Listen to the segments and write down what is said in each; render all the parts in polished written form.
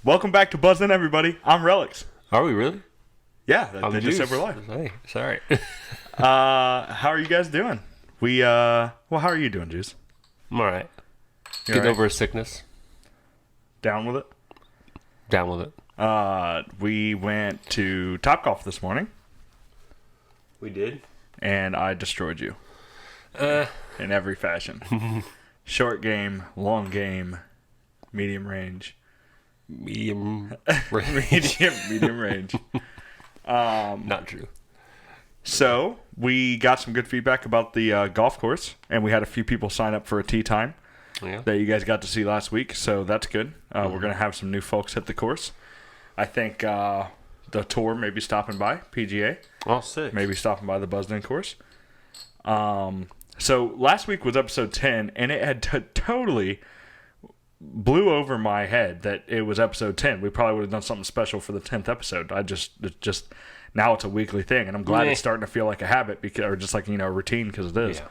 Welcome back to Buzzin', everybody. I'm Relics. Are we really? Yeah, I'm they just said we're live. Hey, sorry. How are you guys doing? How are you doing, Juice? I'm all right. You Getting all right? over a sickness. Down with it? Down with it. We went to Topgolf this morning, We did. and I destroyed you in every fashion. Short game, long game, medium range. Medium. medium range. Not true. So we got some good feedback about the golf course, and we had a few people sign up for a tee time Yeah. that you guys got to see last week. So that's good. We're going to have some new folks hit the course. I think the tour may be stopping by, PGA. Oh, sick. Maybe stopping by the Buzzin' course. So last week was episode 10, and it had totally blew over my head that it was episode 10. We probably would have done something special for the 10th episode. It's now it's a weekly thing, and I'm glad it's starting to feel like a habit, or just like, a routine, because it is.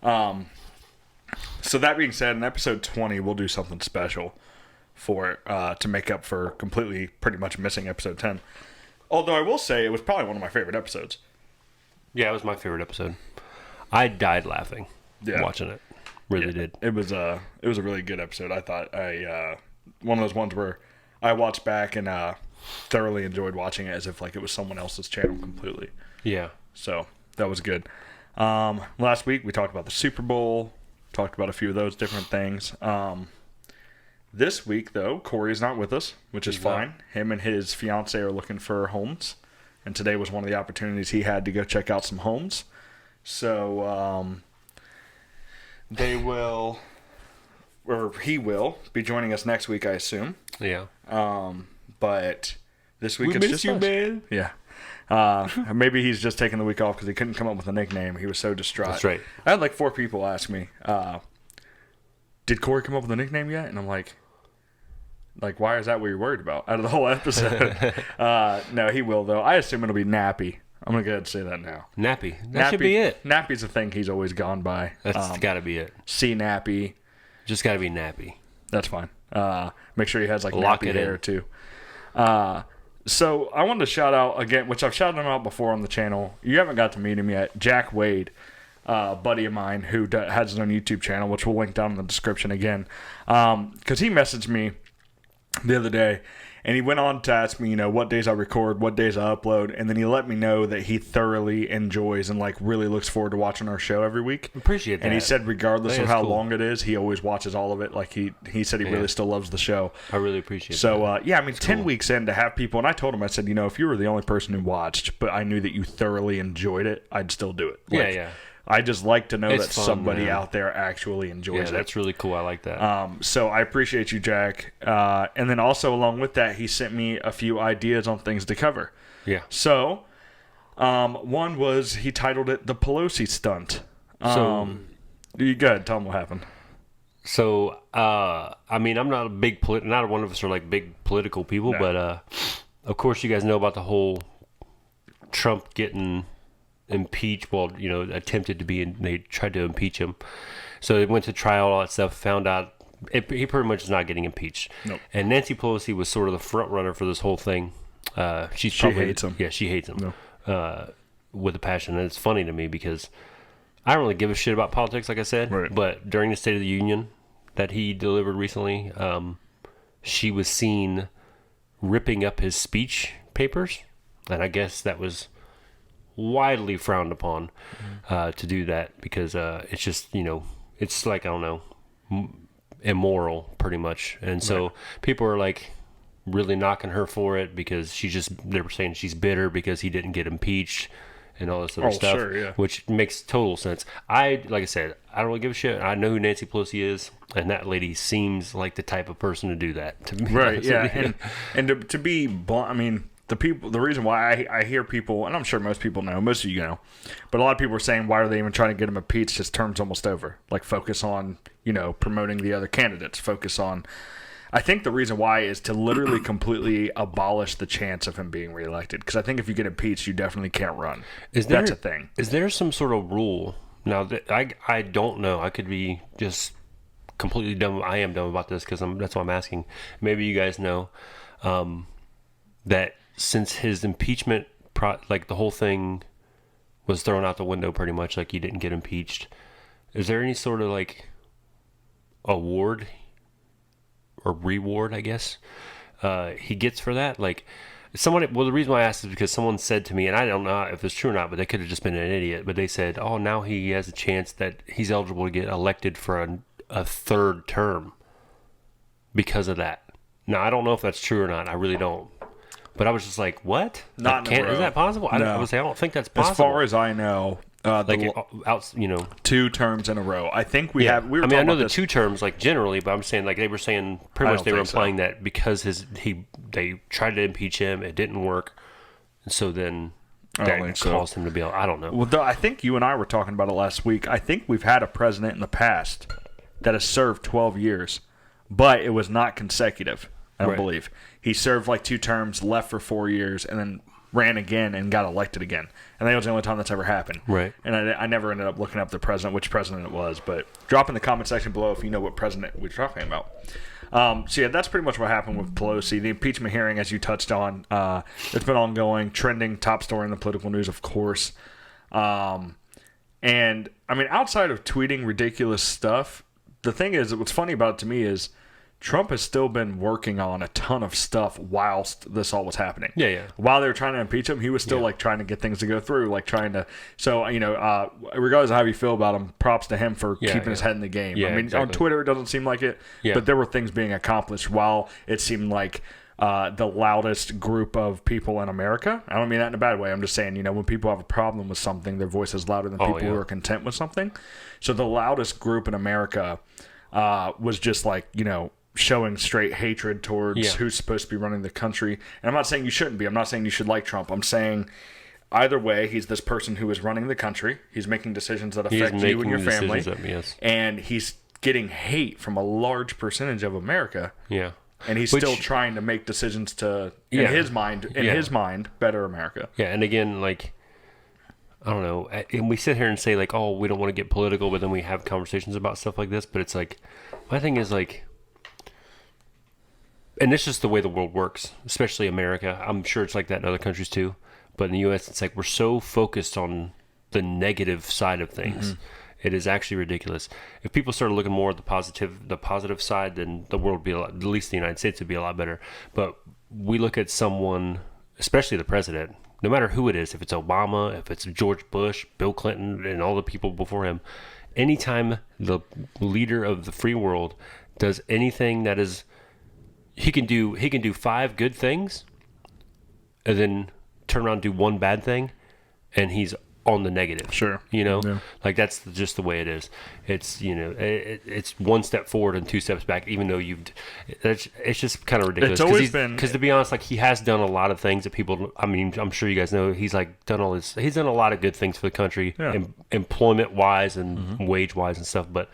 Yeah. So that being said, in episode 20, we'll do something special for it to make up for completely pretty much missing episode 10. Although I will say it was probably one of my favorite episodes. Yeah, it was my favorite episode. I died laughing watching it. Really did. It was a really good episode. I thought one of those ones where I watched back and thoroughly enjoyed watching it as if like it was someone else's channel completely. Yeah. So that was good. Last week we talked about the Super Bowl, talked about a few of those different things. This week though, Corey's not with us, which is fine. Him and his fiance are looking for homes, and today was one of the opportunities he had to go check out some homes. So they will, or he will, be joining us next week, I assume. Yeah. But this week We it's miss just you, us. man. Yeah. Maybe he's just taking the week off because he couldn't come up with a nickname. He was so distraught. That's right. I had like 4 people ask me, did Corey come up with a nickname yet? And I'm like, why is that what you're worried about out of the whole episode? No, he will, though. I assume it'll be Nappy. I'm going to go ahead and say that now. Nappy. That should be it. Nappy's a thing he's always gone by. That's got to be it. C Nappy. Just got to be Nappy. That's fine. Make sure he has like Lock nappy it hair in. too. So I wanted to shout out again, which I've shouted him out before on the channel. You haven't got to meet him yet. Jack Wade, a buddy of mine who has his own YouTube channel, which we'll link down in the description again. Because he messaged me the other day, and he went on to ask me, what days I record, what days I upload, and then he let me know that he thoroughly enjoys and like really looks forward to watching our show every week. Appreciate that. And he said regardless of how cool. long it is, he always watches all of it. Like he said he really still loves the show. I really appreciate So, that. 10 weeks in to have people, and I told him, I said, if you were the only person who watched, but I knew that you thoroughly enjoyed it, I'd still do it. Yeah. I just like to know It's that fun, somebody man. out there actually enjoys Yeah, it. that's really cool. I like that. So I appreciate you, Jack. And then also along with that, he sent me a few ideas on things to cover. Yeah. So, one was, he titled it The Pelosi Stunt. You go ahead, tell him what happened. So, I'm not a big not one of us are like big political people, No. but of course you guys know about the whole Trump getting impeached. Well, attempted to be, and they tried to impeach him. So they went to trial, all that stuff. Found out he pretty much is not getting impeached. Nope. And Nancy Pelosi was sort of the front runner for this whole thing. She hates him. Yeah, she hates him with a passion, and it's funny to me because I don't really give a shit about politics, like I said. Right. But during the State of the Union that he delivered recently, she was seen ripping up his speech papers, and I guess that was widely frowned upon to do that because it's just it's like, I don't know, immoral pretty much. And so people are like really knocking her for it because they were saying she's bitter because he didn't get impeached and all this other stuff. Sure, yeah. Which makes total sense. Like I said, I don't really give a shit. I know who Nancy Pelosi is, and that lady seems like the type of person to do that to me. Right, yeah. And to be blunt, the reason why I hear people, and I'm sure most people know, most of you know, but a lot of people are saying, why are they even trying to get him impeached? His term's almost over. Like, focus on, promoting the other candidates. Focus on, I think the reason why is to literally completely abolish the chance of him being reelected. Because I think if you get impeached, you definitely can't run. That's a thing. Is there some sort of rule? Now, I don't know. I could be just completely dumb. I am dumb about this because that's why I'm asking. Maybe you guys know that since his impeachment, like the whole thing was thrown out the window pretty much, like he didn't get impeached. Is there any sort of like award or reward, I guess, he gets for that? Like the reason why I asked is because someone said to me, and I don't know if it's true or not, but they could have just been an idiot, but they said, oh, now he has a chance that he's eligible to get elected for a third term because of that. Now, I don't know if that's true or not. I really don't. But I was just like, what? Not in a row. Is that possible? No. I don't think that's possible. As far as I know, you know, 2 terms in a row. I think we yeah. have. We were I mean, I know the this. 2 terms, like generally, but I'm saying like they were saying pretty much they were implying that because they tried to impeach him, it didn't work, and so then that caused him to be. I don't know. Well, I think you and I were talking about it last week. I think we've had a president in the past that has served 12 years, but it was not consecutive. I don't believe he served like 2 terms, left for 4 years, and then ran again and got elected again. And that was the only time that's ever happened. Right. And I never ended up looking up which president it was. But drop in the comment section below if you know what president we're talking about. So yeah, that's pretty much what happened with Pelosi. The impeachment hearing, as you touched on, it's been ongoing, trending, top story in the political news, of course. And I mean, outside of tweeting ridiculous stuff, the thing is, what's funny about it to me is Trump has still been working on a ton of stuff whilst this all was happening. Yeah, yeah. While they were trying to impeach him, he was still like trying to get things to go through, like trying to. So regardless of how you feel about him, props to him for keeping his head in the game. Yeah, I mean, on Twitter it doesn't seem like it, but there were things being accomplished while it seemed like the loudest group of people in America. I don't mean that in a bad way. I'm just saying, when people have a problem with something, their voice is louder than people who are content with something. So the loudest group in America was just like, showing straight hatred towards who's supposed to be running the country. And I'm not saying you shouldn't be. I'm not saying you should like Trump. I'm saying either way, he's this person who is running the country. He's making decisions that affect you and your family. And he's getting hate from a large percentage of America. Yeah. And he's still trying to make decisions to, in his mind, better America. Yeah, and again, like, I don't know. And we sit here and say, like, oh, we don't want to get political, but then we have conversations about stuff like this. But it's like, my thing is, like, and it's just the way the world works, especially America. I'm sure it's like that in other countries too. But in the U.S., it's like we're so focused on the negative side of things. Mm-hmm. It is actually ridiculous. If people started looking more at the positive side, then the world would be at least the United States would be a lot better. But we look at someone, especially the president, no matter who it is, if it's Obama, if it's George Bush, Bill Clinton, and all the people before him, anytime the leader of the free world does anything that is, he can do 5 good things and then turn around and do 1 bad thing, and he's on the negative. Sure. Like that's just the way it is. It's, it's 1 step forward and 2 steps back, even though it's just kind of ridiculous. It's always been, because to be honest, like he has done a lot of things that people, I mean, I'm sure you guys know, he's like done all this, he's done a lot of good things for the country, employment wise and wage wise and stuff. But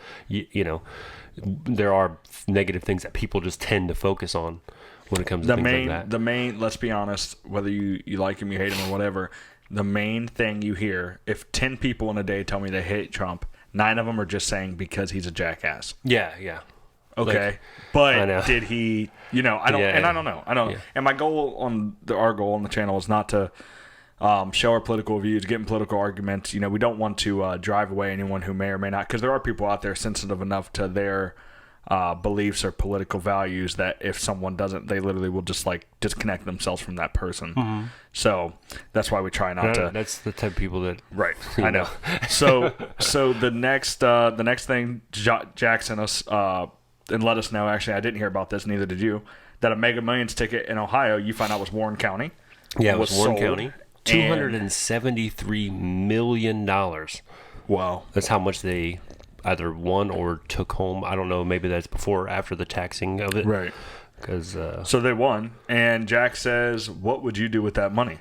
there are negative things that people just tend to focus on when it comes to things like that. The main, let's be honest, whether you like him, you hate him, or whatever, the main thing you hear, if 10 people in a day tell me they hate Trump, 9 of them are just saying because he's a jackass. Yeah. Okay. Like, but did he, I don't, and I don't know. I don't, and my goal our goal on the channel is not to show our political views, get in political arguments. We don't want to drive away anyone who may or may not, because there are people out there sensitive enough to their beliefs or political values that if someone doesn't, they literally will just like disconnect themselves from that person. Mm-hmm. So that's why we try not to. That's the type of people that. Right, I know. So the next thing Jack sent us and let us know. Actually, I didn't hear about this. Neither did you. That a Mega Millions ticket in Ohio, you find out was Warren County. Yeah, it was Warren County. $273 million. Wow, that's how much they either won or took home. I don't know. Maybe that's before or after the taxing of it. Right. Because so they won, and Jack says, "What would you do with that money?"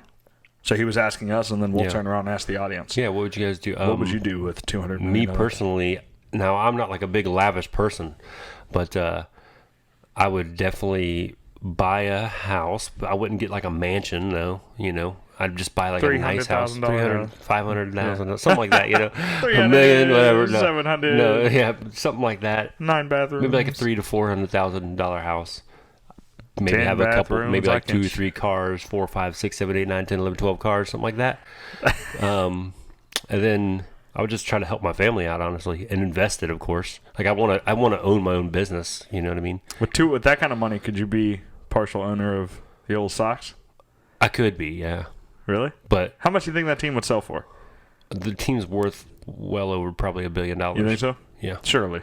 So he was asking us, and then we'll turn around and ask the audience. Yeah, what would you guys do? What would you do with $200 million? Me personally, now I'm not like a big lavish person, but I would definitely buy a house. I wouldn't get like a mansion, though. I'd just buy like a nice house, $300,000 500,000, something like that, a million, whatever. No, 700. no, yeah, something like that. 9 bathrooms. Maybe like a $300,000 to $400,000 house. Maybe 10 have a couple, bathrooms, maybe like I can 2, 3 cars, 4, 5, 6, 7, 8, 9, 10, 11, 12 cars, something like that. And then I would just try to help my family out, honestly, and invest it, of course. Like I want to own my own business. You know what I mean? With that kind of money, could you be partial owner of the old Sox? I could be, yeah. Really? But How much do you think that team would sell for? the team's worth well over probably $1 billion. You think so? Yeah. Surely.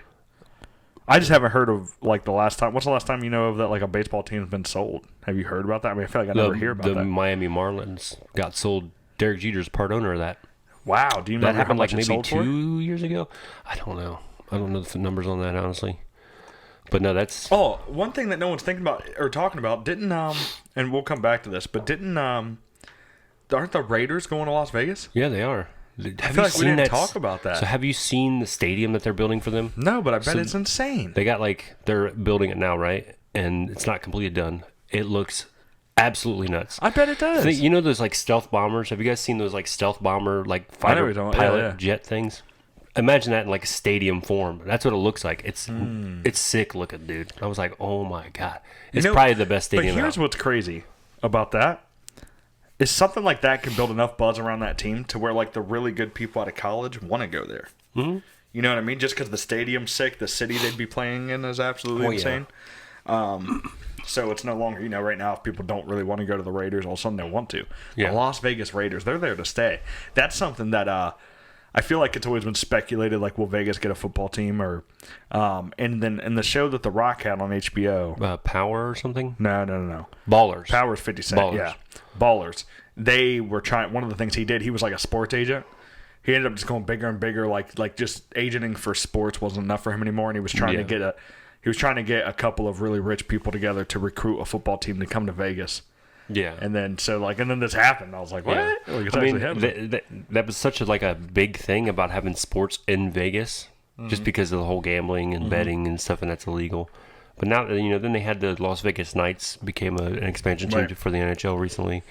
I just haven't heard of like the last time. What's the last time you know of that like a baseball team's been sold? Have you heard about that? I mean, I feel like I never hear about the that. Miami Marlins got sold. Derek Jeter's part owner of that. Wow. Do you That remember how happened much like it maybe sold for? 2 years ago. I don't know the numbers on that, honestly. But no, that's Oh, one thing that no one's thinking about or talking about didn't and we'll come back to this, but didn't aren't the Raiders going to Las Vegas? yeah, they are. I feel like we didn't talk about that. So have you seen the stadium that they're building for them? No, but I bet So it's insane. They got they're building it now, right? And it's not completely done. It looks absolutely nuts. I bet it does. Those like stealth bombers? Have you guys seen those like stealth bomber like I know fighter what you're talking about. pilot Yeah, yeah. jet things? Imagine that in like a stadium form. That's what it looks like. It's sick looking, dude. I was like, oh my god, it's probably the best stadium. But here's what's crazy about that is something like that can build enough buzz around that team to where like the really good people out of college want to go there. Mm-hmm. You know what I mean? Just because the stadium's sick, the city they'd be playing in is absolutely insane. So it's no longer, right now if people don't really want to go to the Raiders, all of a sudden they want to. Yeah. The Las Vegas Raiders, they're there to stay. That's something that I feel like it's always been speculated, like, will Vegas get a football team? Or and then in the show that The Rock had on HBO. Power or something? No. Ballers. Power's 50 Cent, Ballers. yeah. Ballers. They were trying, one of the things he did, he was like a sports agent. He ended up just going bigger and bigger, like just agenting for sports wasn't enough for him anymore, and he was trying to get a couple of really rich people together to recruit a football team to come to Vegas. Yeah. And then this happened. I was like, what? Yeah. Like, it's I mean, actually happening. that was such a big thing about having sports in Vegas, just because of the whole gambling and betting and stuff, and that's illegal. But now, then they had the Las Vegas Knights became an expansion team Right. for the NHL recently,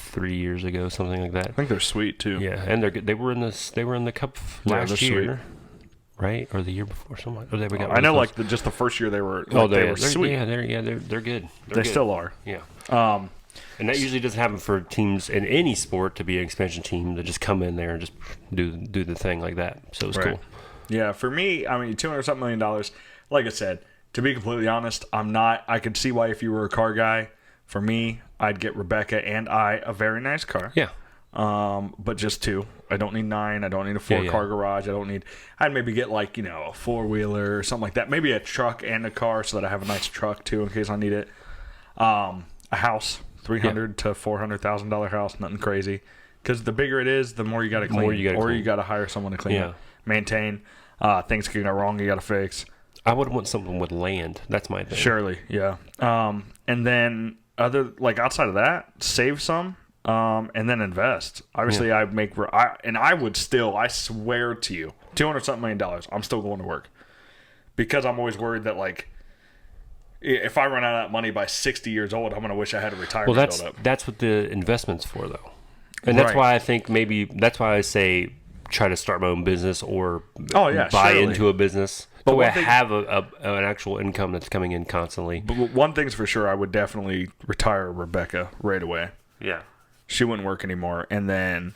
3 years ago, something like that. I think they're sweet too. Yeah, and they were in the Cup Yeah, last they're year, sweet. right, or the year before, something. Or they got I know, really close. just the first year they were. Oh, they they're were sweet. they're good. They still are. Yeah. And that usually doesn't happen for teams in any sport to be an expansion team that just come in there and just do the thing like that. So it's cool. Yeah, for me, I mean, $200-something million. Like I said, to be completely honest, I'm not. I could see why if you were a car guy. For me, I'd get Rebecca and a very nice car. Yeah. But just 2. I don't need 9. I don't need a 4-car garage. I'd maybe get a 4-wheeler or something like that. Maybe a truck and a car so that I have a nice truck too in case I need it. A house, $300,000 to $400,000 house, nothing crazy. Because the bigger it is, the more you got to clean, you got to hire someone to clean it, maintain. Things can go wrong, you got to fix. I would want something with land. That's my thing. Surely, yeah. And then outside of that, save some, and then invest. Obviously, I swear to you, $200-something million. I'm still going to work because I'm always worried that if I run out of that money by 60 years old, I'm going to wish I had a retirement build up. That's what the investment's for, though, and that's why I think that's why I say try to start my own business or buy into a business. But I have an actual income that's coming in constantly. But one thing's for sure, I would definitely retire Rebecca right away. Yeah. She wouldn't work anymore. And then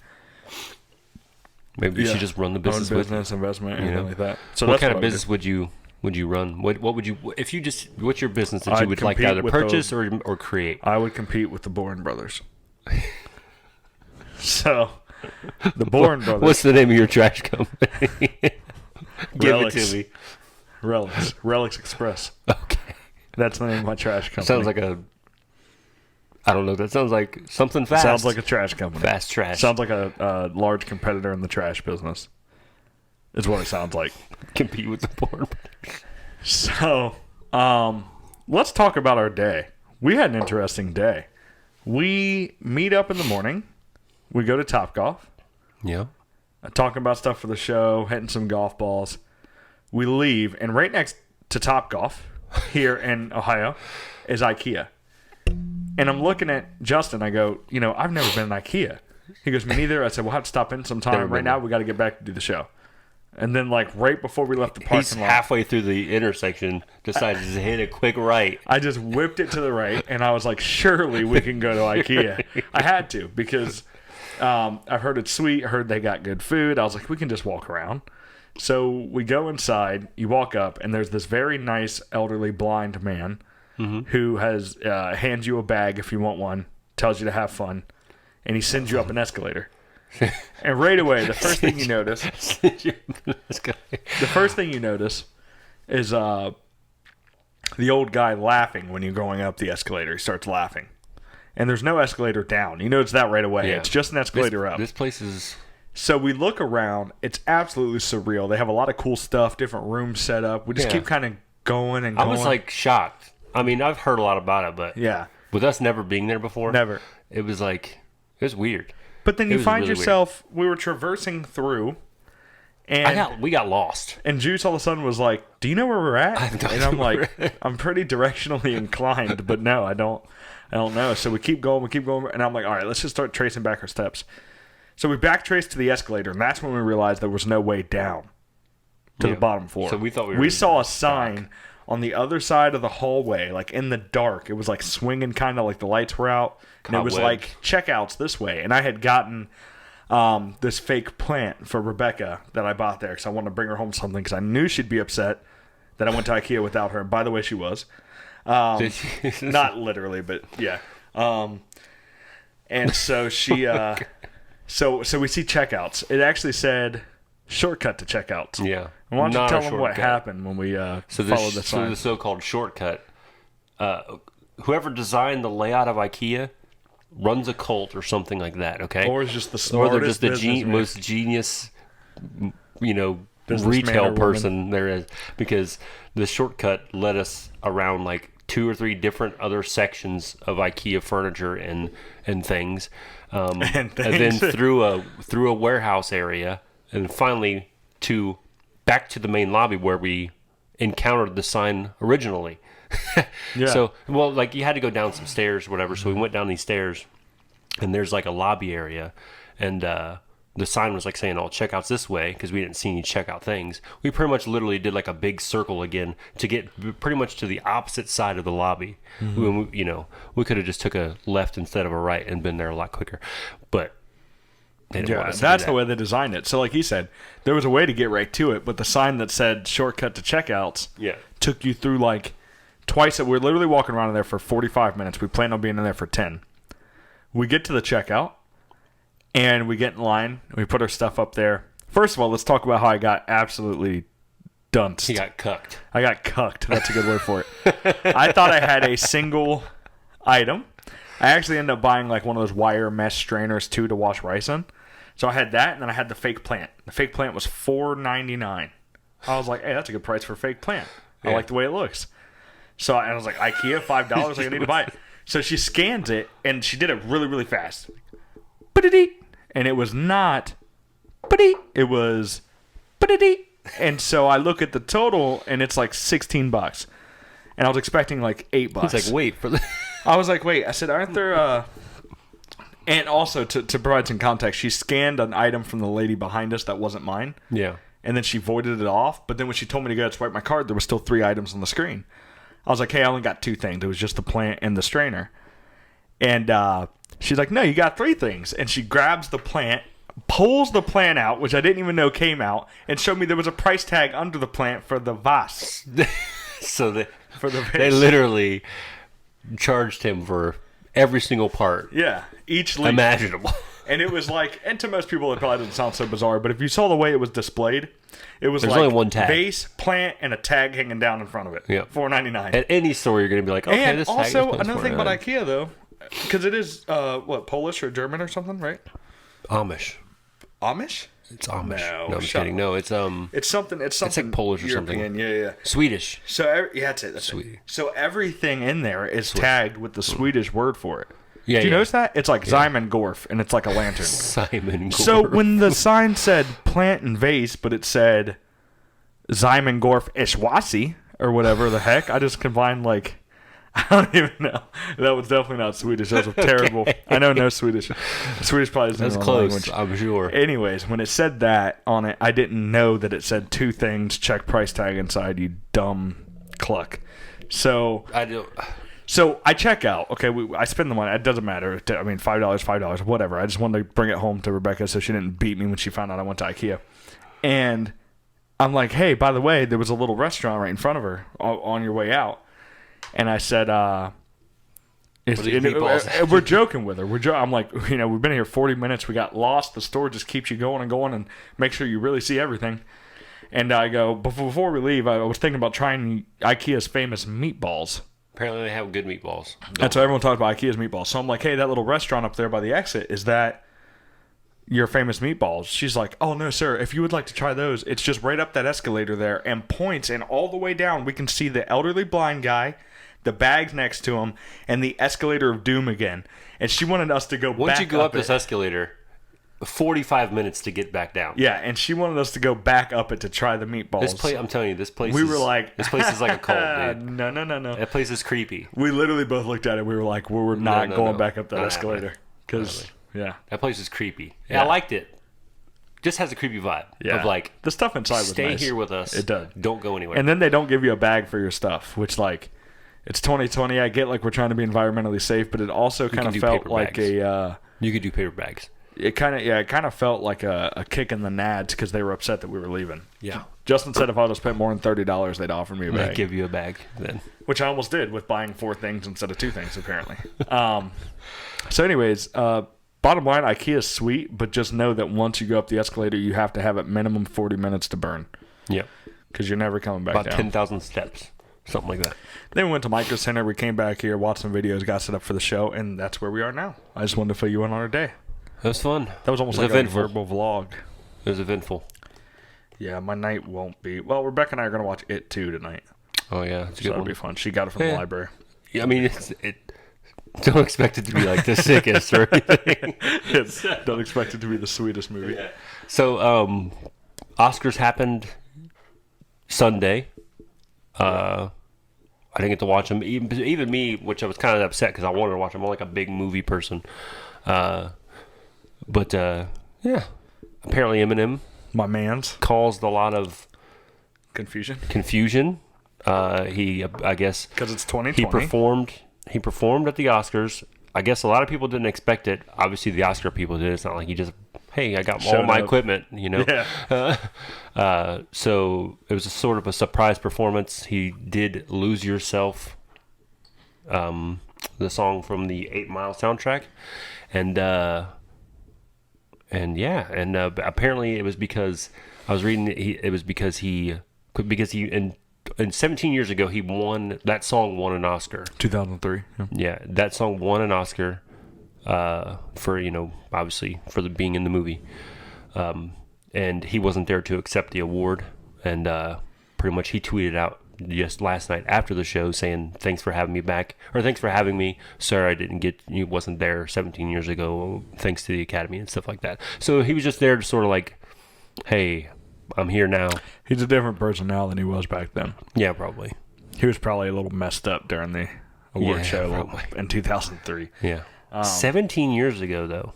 maybe you should just run the business investment, anything like that. So what kind of business would you run? What would you what's your business that you would like to either purchase or create? I would compete with the Bourne brothers. So the Bourne brothers. What's the name of your trash company? Give it to me. Relics Express. Okay. That's the name of my trash company. Sounds like I don't know. That sounds like something fast. Sounds like a trash company. Fast trash. Sounds like a large competitor in the trash business. Is what it sounds like. Compete with the board. So, let's talk about our day. We had an interesting day. We meet up in the morning. We go to Topgolf. Yeah. Talking about stuff for the show, hitting some golf balls. We leave, and right next to Topgolf here in Ohio is IKEA. And I'm looking at Justin. I go, I've never been in IKEA. He goes, me neither. I said, we'll have to stop in sometime. Right now, we got to get back to do the show. And then, right before we left the parking lot, halfway through the intersection, decided to hit a quick right. I just whipped it to the right, and I was like, surely we can go to IKEA. I had to, because I've heard it's sweet. I heard they got good food. I was like, we can just walk around. So we go inside. You walk up, and there's this very nice elderly blind man who has hands you a bag if you want one, tells you to have fun, and he sends you up an escalator. And right away, the first thing you notice is the old guy laughing when you're going up the escalator. He starts laughing. And there's no escalator down. You notice that right away. Yeah. It's just an escalator up. This place is... So we look around. It's absolutely surreal. They have a lot of cool stuff, different rooms set up. We just keep kind of going and going. I was shocked. I mean, I've heard a lot about it, but with us never being there before, it was it was weird. But then you find really yourself, we were traversing through, and we got lost. And Juice all of a sudden was like, do you know where we're at? And I'm like, I'm pretty directionally inclined, but no, I don't know. So we keep going, and I'm like, all right, let's just start tracing back our steps. So we backtraced to the escalator, and that's when we realized there was no way down to the bottom floor. So we saw a sign on the other side of the hallway, in the dark. It was swinging, kind of the lights were out. And it was checkouts this way. And I had gotten this fake plant for Rebecca that I bought there because I wanted to bring her home something because I knew she'd be upset that I went to IKEA without her. And by the way, she was. Not literally, but yeah. And so she... So we see checkouts. It actually said shortcut to checkouts. Yeah. And why don't you tell them what happened when we followed the sign? So the so-called shortcut, whoever designed the layout of IKEA runs a cult or something like that, okay? Or is just the smartest Or they're just the most genius, retail person there is. Because the shortcut led us around 2 or 3 different other sections of IKEA furniture and things. And then through a warehouse area, and finally back to the main lobby where we encountered the sign originally. Yeah. So, you had to go down some stairs or whatever. So we went down these stairs, and there's a lobby area, and the sign was saying, "Oh, checkouts this way," because we didn't see any checkout things. We pretty much literally did a big circle again to get pretty much to the opposite side of the lobby. Mm-hmm. We could have just took a left instead of a right and been there a lot quicker, but they didn't want us to do that. The way they designed it. So, like he said, there was a way to get right to it, but the sign that said "shortcut to checkouts" took you through twice. We're literally walking around in there for 45 minutes. We planned on being in there for 10. We get to the checkout. And we get in line, and we put our stuff up there. First of all, let's talk about how I got absolutely dunced. You got cucked. I got cucked. That's a good word for it. I thought I had a single item. I actually ended up buying one of those wire mesh strainers, too, to wash rice in. So I had that, and then I had the fake plant. The fake plant was $4.99. I was like, hey, that's a good price for a fake plant. I like the way it looks. So I was like, IKEA, $5, I need to buy it. So she scans it, and she did it really, really fast. And it was not, it was, and so I look at the total, and it's $16, and I was expecting $8. It's wait for the. I was wait. I said, aren't there? And also to provide some context, she scanned an item from the lady behind us that wasn't mine. Yeah. And then she voided it off. But then when she told me to go swipe my card, there was still 3 items on the screen. I was like, hey, I only got 2 things. It was just the plant and the strainer. And she's like, no, you got 3 things. And she grabs the plant, pulls the plant out, which I didn't even know came out, and showed me there was a price tag under the plant for the vase. So they literally charged him for every single part. Yeah. Each imaginable. And it was and to most people it probably doesn't sound so bizarre, but if you saw the way it was displayed, it was only one tag. Vase, plant, and a tag hanging down in front of it. Yeah. $4.99. At any store you're going to be like, okay, and this also, tag is another thing about IKEA, though, because it is, Polish or German or something, right? Amish. Amish? It's Amish. No, I'm kidding. No, it's It's something. It's Polish European, or something. Yeah. Swedish. So that's it. Swedish. So everything in there is tagged with the Swedish word for it. Yeah. Do you notice that? It's Simon Gorf, and it's a lantern. Simon Gorf. So when the sign said plant and vase, but it said Simon Gorf Ishwasi or whatever the heck, I just combined I don't even know. That was definitely not Swedish. That was terrible. Okay. I know no Swedish. Swedish probably isn't That's the close, language. I'm sure. Anyways, when it said that on it, I didn't know that it said two things, check price tag inside, you dumb cluck. So I do. So I check out. Okay, I spend the money. It doesn't matter. I mean, $5, whatever. I just wanted to bring it home to Rebecca so she didn't beat me when she found out I went to IKEA. And I'm like, hey, by the way, there was a little restaurant right in front of her on your way out. And I said, we're joking with her. I'm like, we've been here 40 minutes. We got lost. The store just keeps you going and going and make sure you really see everything. And I go, before we leave, I was thinking about trying IKEA's famous meatballs. Apparently they have good meatballs. That's why everyone talks about IKEA's meatballs. So I'm like, hey, that little restaurant up there by the exit, is that your famous meatballs? She's like, oh, no, sir. If you would like to try those, it's just right up that escalator there and points, and all the way down we can see the elderly blind guy, the bags next to him, and the escalator of doom again. And she wanted us to go back up. Once you go up this escalator, 45 minutes to get back down. Yeah, and she wanted us to go back up it to try the meatballs. This place, I'm telling you, this place. We were like, this place is like a cult, dude. No. That place is creepy. We literally both looked at it. We were like, we're not going back up that escalator because that place is creepy. Yeah. I liked it. Just has a creepy vibe of like the stuff inside was stay nice. here with us. It does. Don't go anywhere. And then they don't give you a bag for your stuff, which like it's 2020. I get like we're trying to be environmentally safe, but it also kind of felt like a. You could do paper bags. It kind of felt like a kick in the nads because they were upset that we were leaving. Yeah. Justin said if I would have spent more than $30, they'd offer me a bag. They'd give you a bag then. Which I almost did with buying 4 things instead of 2 things, apparently. So anyways, bottom line, IKEA is sweet, but just know that once you go up the escalator, you have to have at minimum 40 minutes to burn. Yeah. Because you're never coming back About down. 10,000 steps. Something like that. Then we went to Micro Center. We came back here, watched some videos, got set up for the show, and that's where we are now. I just wanted to fill you in on our day. It was fun. That was almost like eventful. A verbal vlog. It was eventful. Yeah, my night won't be. Well, Rebecca and I are going to watch It 2 tonight. Oh, yeah. It's a good that'll one. be fun. She got it from the library. Yeah, I mean, don't expect it to be like the sickest or anything. Don't expect it to be the sweetest movie. Yeah. So, Oscars happened Sunday. I didn't get to watch them. Even me, which I was kind of upset because I wanted to watch them. I'm like a big movie person. But yeah, apparently Eminem, my man's, caused a lot of confusion. I guess because it's 2020. He performed at the Oscars. I guess a lot of people didn't expect it. Obviously, the Oscar people did. It's not like he just, hey, I got all my equipment, Yeah. So it was a sort of a surprise performance. He did "Lose Yourself," the song from the 8 Mile soundtrack, and apparently it was because I was reading it was because he in 17 years ago he won that song won an Oscar. 2003. Yeah, that song won an Oscar for obviously for being in the movie, and he wasn't there to accept the award, and pretty much he tweeted out just last night after the show saying thanks for having me back, or thanks for having me, sir. You wasn't there 17 years ago, thanks to the Academy and stuff like that. So he was just there to sort of like, hey, I'm here now. He's a different person now than he was back then. Yeah, probably. He was probably a little messed up during the award show in 2003. Yeah. 17 years ago, though.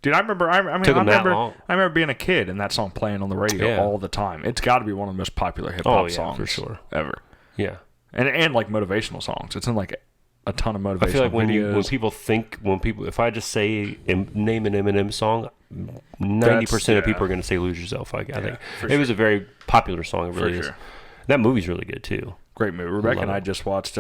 Dude, I remember being a kid and that song playing on the radio all the time. It's got to be one of the most popular hip hop songs for sure ever. Yeah. And like motivational songs. It's in like a ton of motivational I feel like videos. when people, if I just say name an Eminem song, 90% of people are going to say "Lose Yourself." I think it was a very popular song. It really is. That movie's really good too. Great movie. Rebecca and I just watched.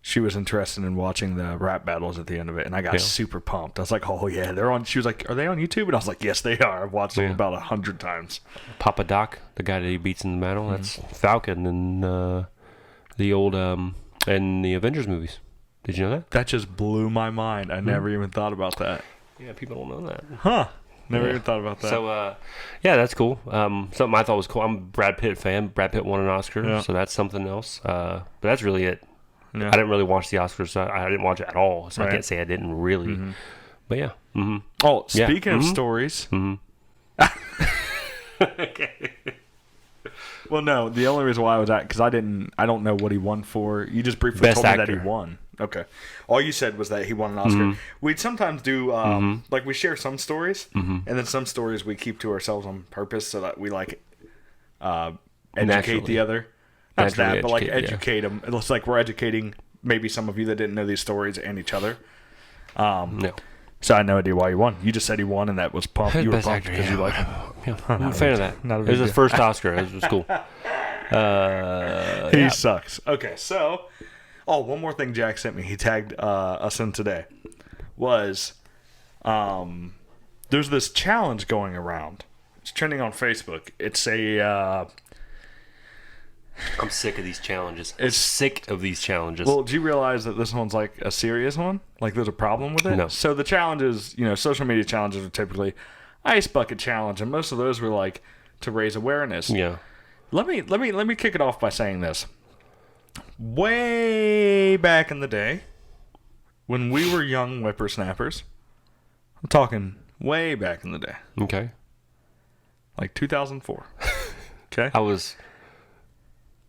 She was interested in watching the rap battles at the end of it, and I got super pumped. I was like, "Oh yeah, they're on." She was like, "Are they on YouTube?" And I was like, "Yes, they are. I've watched them about 100 times." Papa Doc, the guy that he beats in the battle, that's Falcon and the old and the Avengers movies. Did you know that? That just blew my mind. I never even thought about that. Yeah, people don't know that. Huh. Never even thought about that. So, yeah, that's cool. Something I thought was cool. I'm a Brad Pitt fan. Brad Pitt won an Oscar, so that's something else. But that's really it. Yeah. I didn't really watch the Oscars. So I didn't watch it at all, so I can't say I didn't really. Mm-hmm. But yeah. Mm-hmm. Oh, speaking of stories. Mm-hmm. Okay. Well, no, the only reason why I was at because I don't know what he won for. You just briefly Best told me that actor. he won. Okay, all you said was that he won an Oscar. We'd sometimes do like we share some stories, and then some stories we keep to ourselves on purpose so that we like educate Naturally. the other. Not Naturally that, but like educate, yeah. educate them. It looks like we're educating maybe some of you that didn't know these stories and each other. No. So I had no idea why he won. You just said he won, and that was pumped. You were Best pumped actor, because yeah. you like him. Yeah, I'm a fan of that. Not a It big was his deal. first Oscar. It was cool. He sucks. Okay, so one more thing Jack sent me. He tagged us in today. Was there's this challenge going around. It's trending on Facebook. It's a I'm sick of these challenges. It's- sick of these challenges. well, do you realize that this one's like a serious one? Like there's a problem with it? No. So the challenges, social media challenges are typically ice bucket challenge, and most of those were like to raise awareness. yeah. Let me kick it off by saying this. Way back in the day, when we were young whippersnappers, I'm talking way back in the day, Okay. like 2004. Okay, I was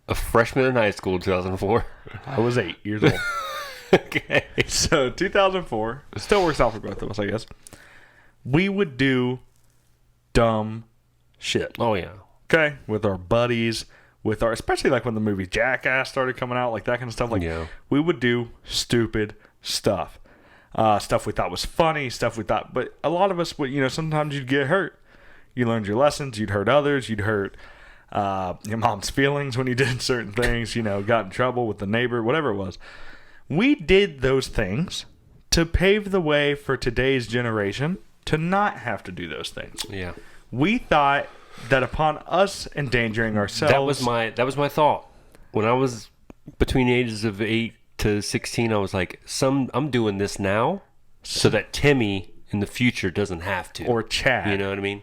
a freshman in high school in 2004. I was 8 years old. Okay. So 2004 still works out for both of us, I guess. We would do dumb shit. Oh, yeah. Okay, with our buddies, especially like when the movie Jackass started coming out, like that kind of stuff. Like Yeah. we would do stupid stuff, stuff we thought was funny, but a lot of us would, sometimes you'd get hurt. You learned your lessons. You'd hurt others. You'd hurt your mom's feelings when you did certain things. Got in trouble with the neighbor, whatever it was. We did those things to pave the way for today's generation to not have to do those things. Yeah. We thought that upon us endangering ourselves, That was my thought. When I was between the ages of 8 to 16, I was like, I'm doing this now so that Timmy in the future doesn't have to. or Chad, You know what I mean?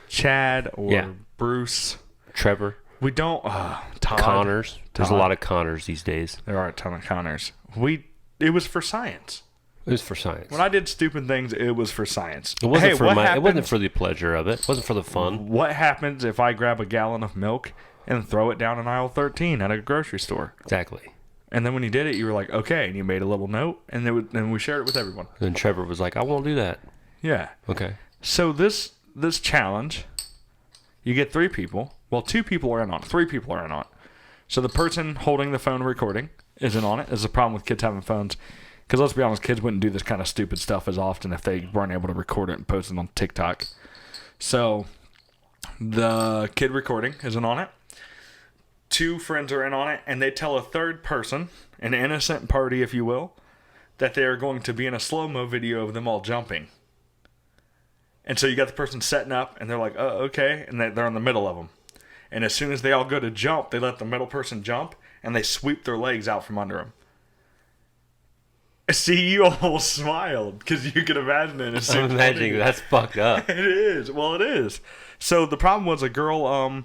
Chad or Yeah. Bruce. Trevor. We don't Todd. Connors. There's a Todd. lot of Connors these days. There are a ton of Connors. It was for science. It was for science. When I did stupid things, it was for science. It wasn't Hey, for what it wasn't happens- for the pleasure of it. It wasn't for the fun. What happens if I grab a gallon of milk and throw it down in aisle 13 at a grocery store? Exactly. And then when you did it, you were like, okay, and you made a little note, and then we shared it with everyone. Then Trevor was like, I won't do that. Yeah. Okay. So this challenge, you get 3 people. Well, 2 people are in on it. 3 people are in on it. So the person holding the phone recording isn't on it. There's a problem with kids having phones. Because let's be honest, kids wouldn't do this kind of stupid stuff as often if they weren't able to record it and post it on TikTok. So the kid recording isn't on it. 2 friends are in on it, and they tell a third person, an innocent party, if you will, that they are going to be in a slow-mo video of them all jumping. And so you got the person setting up, and they're like, oh, okay, and they're in the middle of them. And as soon as they all go to jump, they let the middle person jump, and they sweep their legs out from under them. See, you almost smiled, because you can imagine it. As soon I'm as imagining that's fucked up. It is. Well, it is. So the problem was a girl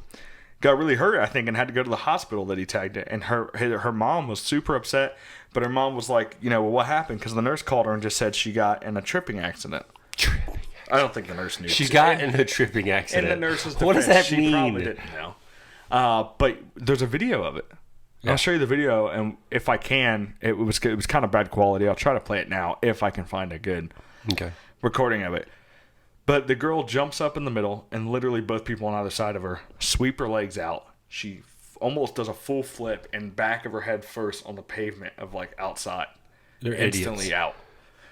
got really hurt, I think, and had to go to the hospital that he tagged it. And her mom was super upset, but her mom was like, well, what happened? Because the nurse called her and just said she got in a tripping accident. I don't think the nurse knew. She got in a tripping accident. In the nurse's What does defense, that she probably mean? didn't know. But there's a video of it. I'll show you the video, and if I can, it was kind of bad quality. I'll try to play it now if I can find a good Okay. recording of it. But the girl jumps up in the middle, and literally both people on either side of her sweep her legs out. She almost does a full flip and back of her head first on the pavement of like outside. They're instantly idiots. out.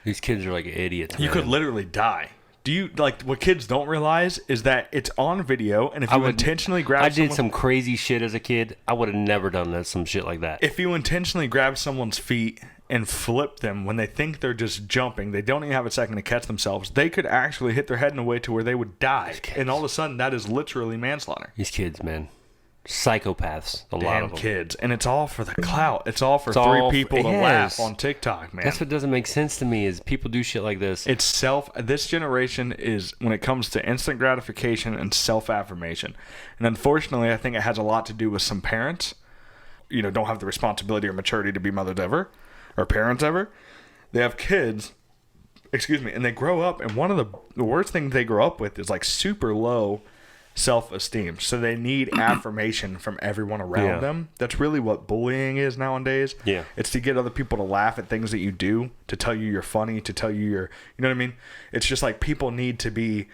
These kids are like idiots. You man. could literally die. Do you like what kids don't realize is that it's on video, and if you intentionally grab, I did some crazy shit as a kid. I would have never done that. Some shit like that. If you intentionally grab someone's feet and flip them when they think they're just jumping, they don't even have a second to catch themselves. They could actually hit their head in a way to where they would die, and all of a sudden, that is literally manslaughter. These kids, man, psychopaths. A lot Damn of them. kids, and it's all for the clout. It's all for It's 3 all people to yes. laugh on TikTok, man. That's what doesn't make sense to me is people do shit like this. It's this generation is, when it comes to instant gratification and self-affirmation. And unfortunately, I think it has a lot to do with some parents, don't have the responsibility or maturity to be mothers ever, or parents ever. They have kids, and they grow up, and one of the worst things they grow up with is like super low self-esteem. So they need affirmation from everyone around them. That's really what bullying is nowadays. Yeah. It's to get other people to laugh at things that you do, to tell you you're funny, to tell you you're, you know what I mean? It's just like people need to be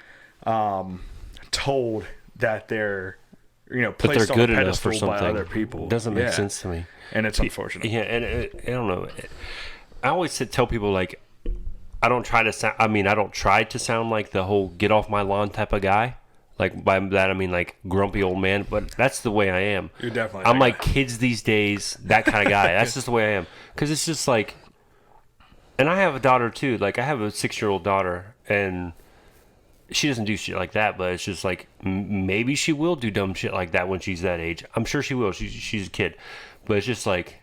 told that they're, placed on a pedestal by other people. It doesn't make sense to me. And it's unfortunate. Yeah, and I don't know. I always tell people, like, I don't try to sound like the whole get off my lawn type of guy. Like, by that I mean like grumpy old man, but that's the way I am. You're definitely I'm like guy. Kids these days, that kind of guy. That's just the way I am. Because it's just like, and I have a daughter too. Like, I have a 6-year-old daughter, and she doesn't do shit like that, but it's just like, maybe she will do dumb shit like that when she's that age. I'm sure she will. She's a kid. But it's just like,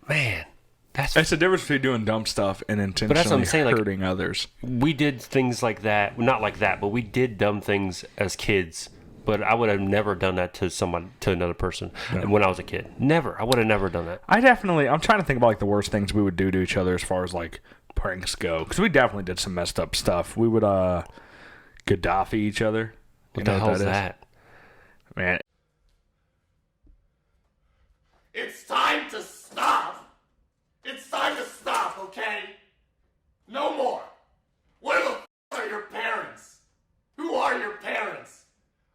man, that's the difference between doing dumb stuff and intentionally hurting others. We did things like that, not like that, but we did dumb things as kids. But I would have never done that to another person when I was a kid. Never. I would have never done that. I'm trying to think about like the worst things we would do to each other as far as like pranks go, because we definitely did some messed up stuff. We would Gaddafi each other. What the hell is that? Man. It's time to stop. It's time to stop, okay? No more. Where the f*** are your parents? Who are your parents?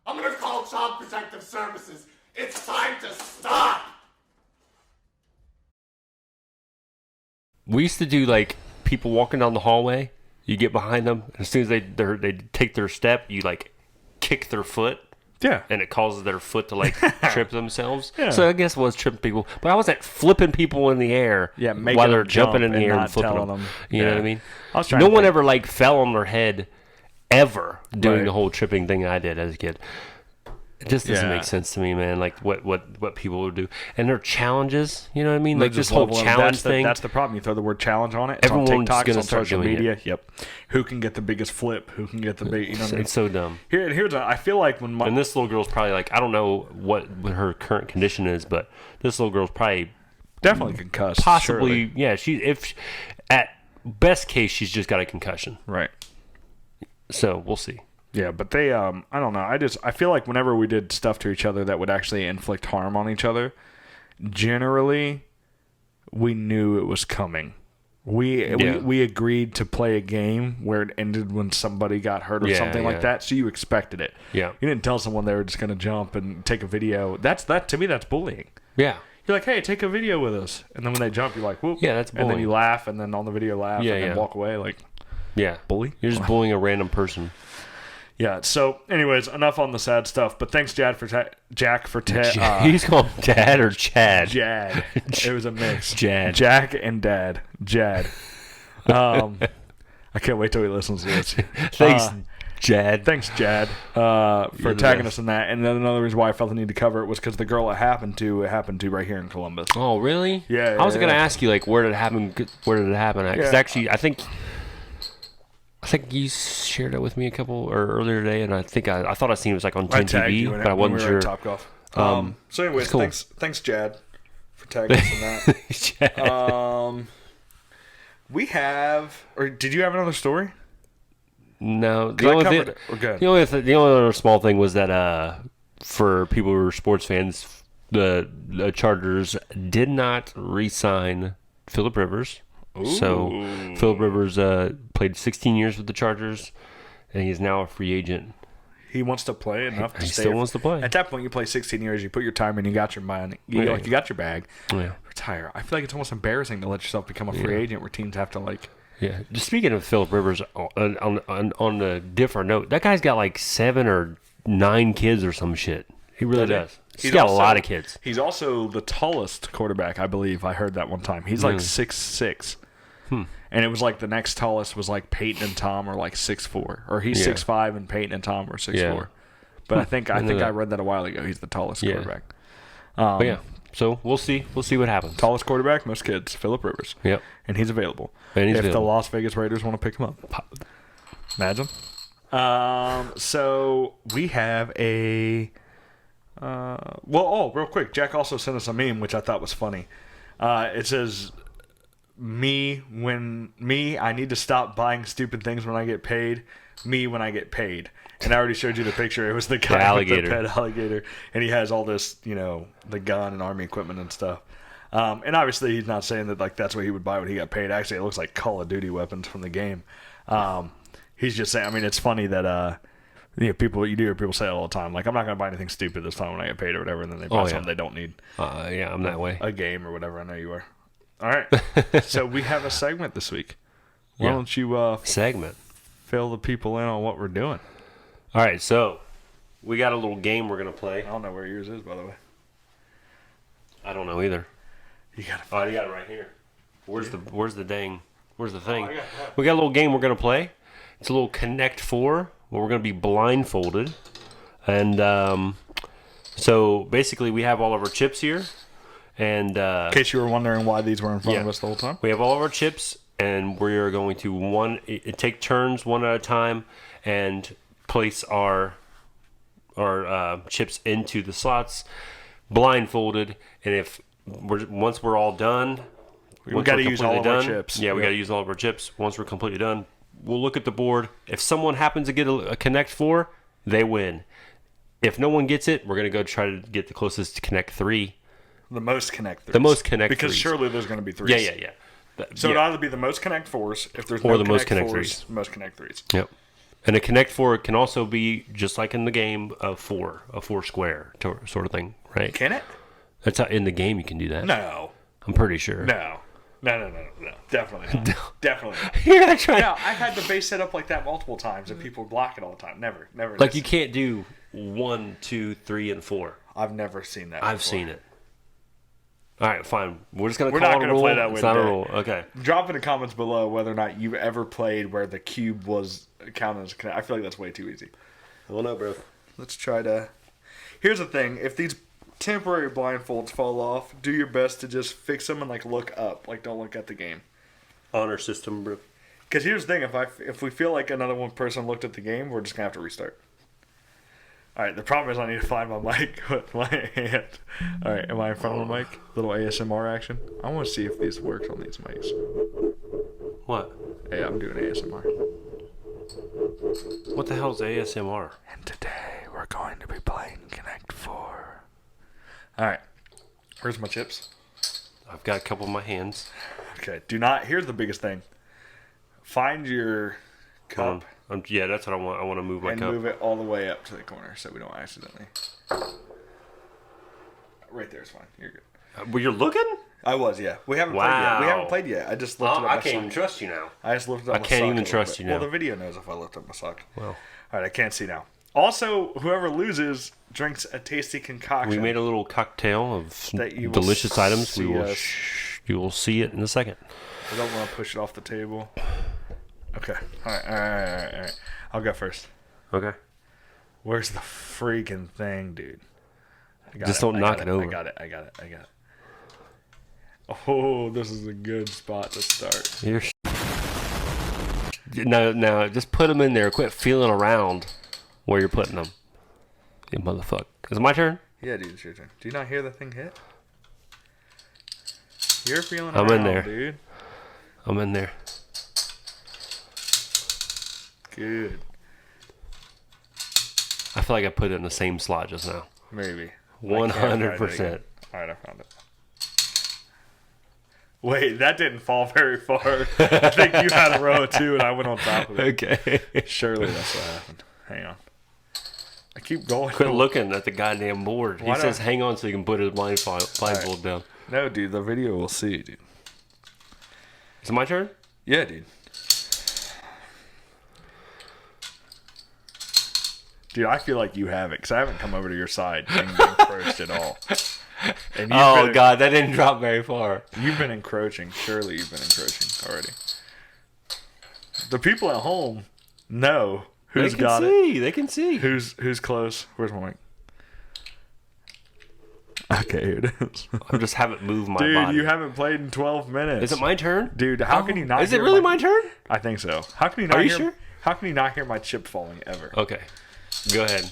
I'm gonna call Child Protective Services. It's time to stop. We used to do like people walking down the hallway. You get behind them, and as soon as they take their step, you like kick their foot. Yeah. And it causes their foot to like trip themselves. Yeah. So I guess it was tripping people. But I wasn't flipping people in the air while they're jumping in the air and flipping them. You know what I mean? No one ever like fell on their head ever doing the whole tripping thing I did as a kid. It just doesn't make sense to me, man. Like what people would do, and their challenges. You know what I mean? Like this whole challenge thing. That's the problem. You throw the word challenge on it. It's Everyone's on TikTok, gonna it's on start social doing media. it. Yep. Who can get the biggest flip? Who can get the big? You know what I mean? It's so dumb. I feel like when and this little girl's probably like, I don't know what her current condition is, but this little girl's probably definitely concussed. Possibly, surely. yeah. If at best case she's just got a concussion. Right. So we'll see. Yeah, but they, I don't know. I feel like whenever we did stuff to each other that would actually inflict harm on each other, generally, we knew it was coming. We agreed to play a game where it ended when somebody got hurt or something like that, so you expected it. Yeah. You didn't tell someone they were just going to jump and take a video. To me, that's bullying. Yeah. You're like, hey, take a video with us. And then when they jump, you're like, whoop. Yeah, that's bullying. And then you laugh, and then on the video laugh, and then walk away. Like, bully? You're just bullying a random person. Yeah, so anyways, enough on the sad stuff. But thanks, Jack for He's called Dad or Chad? Jad. It was a mix. Jad. Jack and Dad. Jad. I can't wait till he listens to this. Thanks, Jad. Thanks, Jad, for tagging us in that. And then another reason why I felt the need to cover it was because the girl it happened to right here in Columbus. Oh, really? Yeah. I was going to ask you, like, where did it happen? Because actually, I think you shared it with me earlier today, and I think I thought I seen it was like on 10 TV, but I wasn't sure. So anyways, cool. thanks, Jad, for tagging us in that. We have, or did you have another story? No, the only other small thing was that for people who are sports fans, the Chargers did not re-sign Phillip Rivers. Ooh. So Phillip Rivers played 16 years with the Chargers, and he's now a free agent. He wants to play enough to stay. He still wants to play. At that point, you play 16 years, you put your time in, you got your money, you got your bag. Yeah. Retire. I feel like it's almost embarrassing to let yourself become a free agent where teams have to like. Yeah. Just speaking of Phillip Rivers, on a different note, that guy's got like 7 or 9 kids or some shit. He really does. He's got a lot of kids. He's also the tallest quarterback, I believe. I heard that one time. He's like 6'6". And it was like the next tallest was like Peyton and Tom are like 6'4", or he's 6'5", and Peyton and Tom are 6'4". Yeah. But I think I read that a while ago. He's the tallest quarterback. But yeah, so we'll see. We'll see what happens. Tallest quarterback, most kids, Phillip Rivers. Yep. And he's available. If the Las Vegas Raiders want to pick him up, imagine. So we have a. Real quick, Jack also sent us a meme which I thought was funny. It says, I need to stop buying stupid things when I get paid. me when I get paid. And I already showed you the picture. It was the guy alligator. with the pet alligator. And he has all this, the gun and army equipment and stuff. And obviously he's not saying that like that's what he would buy when he got paid. Actually, it looks like Call of Duty weapons from the game. He's just saying, I mean, it's funny that people say it all the time, like, I'm not going to buy anything stupid this time when I get paid or whatever, and then they buy something they don't need. Yeah, I'm that way. A game or whatever. I know you are. All right. So we have a segment this week. Why don't you segment fill the people in on what we're doing? All right, so we got a little game we're going to play. I don't know where yours is, by the way. I don't know either. You got it right here. Where's the thing? Oh, We got a little game we're going to play. It's a little Connect 4 where we're going to be blindfolded. And so basically we have all of our chips here. And in case you were wondering why these were in front of us the whole time. We have all of our chips, and we are going to take turns one at a time and place our chips into the slots blindfolded. And once we're all done, we got to use all of our chips. Yeah, we got to use all of our chips. Once we're completely done, we'll look at the board. If someone happens to get a Connect 4, they win. If no one gets it, we're going to go try to get the closest to Connect 3. The most Connect 3s. The most Connect 3s. Because surely there's going to be 3s. Yeah. So it'd either be the most Connect 4s, if there's or no the most Connect Connect 4s, 3s. most Connect 3s. Yep. And a Connect 4 can also be, just like in the game, a 4 square sort of thing, right? Can it? That's how in the game you can do that. No. I'm pretty sure. No. Definitely not. Definitely not. You're not trying. No, I've had the base set up like that multiple times, and people block it all the time. Never. Like you can't do 1, 2, 3, and 4. I've never seen that. I've seen it. All right, fine. We're just gonna We're call not it a gonna rule. play that way It's not a today. rule. Okay. Drop in the comments below whether or not you've ever played where the cube was counted as a Connect. I feel like that's way too easy. I don't know, bro. Let's try to. Here's the thing: if these temporary blindfolds fall off, do your best to just fix them and like look up, like don't look at the game. Honor system, bro. Because here's the thing: if we feel like another one person looked at the game, we're just gonna have to restart. All right. The problem is I need to find my mic with my hand. All right. Am I in front of my mic? Little ASMR action. I want to see if this works on these mics. What? Hey, I'm doing ASMR. What the hell's ASMR? And today we're going to be playing Connect 4. All right. Where's my chips? I've got a couple in my hands. Okay. Do not. Here's the biggest thing. Find your cup. Yeah, that's what I want. I want to move my and cup. move it all the way up to the corner so we don't accidentally. Right there is fine. You're good. Well, you're looking? I was, yeah. We haven't played yet. We haven't played yet. I just lifted up my I can't sock. even trust you now. I just lifted up my sock. I can't even a little trust bit. you now. Well, the video knows if I lift up my sock. Well, all right, I can't see now. Also, whoever loses drinks a tasty concoction. we made a little cocktail of that you will delicious items. see You will see it in a second. I don't want to push it off the table. Okay. All right. I'll go first. Okay. Where's the freaking thing, dude? Just don't knock it over. I got it. Oh, this is a good spot to start. Now, just put them in there. Quit feeling around where you're putting them. You motherfucker. Is it my turn? Yeah, dude, it's your turn. Do you not hear the thing hit? You're feeling I'm around, in there. dude. I'm in there. Good. I feel like I put it in the same slot just now. Maybe. 100%. All right, I found it. Wait, that didn't fall very far. I think you had a row of 2 and I went on top of it. Okay. Surely that's what happened. Hang on. I keep going. Quit looking at the goddamn board. Why He says hang on so you can put his blindfold down. No, dude, the video will see, dude. Is it my turn? Yeah, dude. Dude, I feel like you have it because I haven't come over to your side and encroached at all. And God, that didn't drop very far. You've been encroaching. Surely you've been encroaching already. The people at home know who's got it. They can see. Who's close? Where's my mic? Okay, here it is. I just haven't moved my Dude, body. you haven't played in 12 minutes. Is it my turn? Dude, how can you not Is hear it really my turn? I think so. How can you not Are you hear sure? How can you not hear my chip falling ever? Okay. Go ahead.